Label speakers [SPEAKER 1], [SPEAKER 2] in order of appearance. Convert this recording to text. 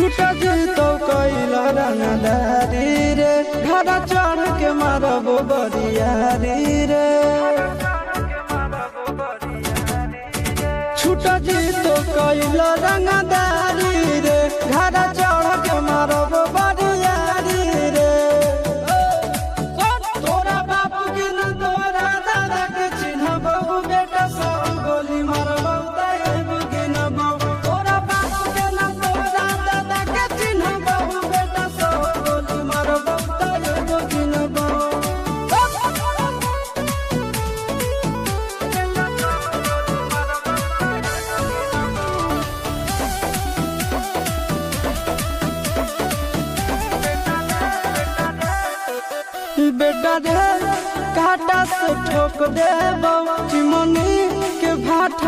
[SPEAKER 1] छूटा तो कैला रंगदारी रे घड़ा चढ़ के मारबो बरियारी रे छूटा तो कैला रंगदारी रे घड़ा चढ़ के मारबो बरियारी रे तोरा बापू के न तोरा दादा के चिन्हबो बेटा सब गोली मारबो ताएबो के न तोरा बापू के न तोरा दादा के चिन्हबो बेटा सब गोली मारबो ताएबो के न बेटा रे काटा से ठोक देबो चिमनी के भाटा।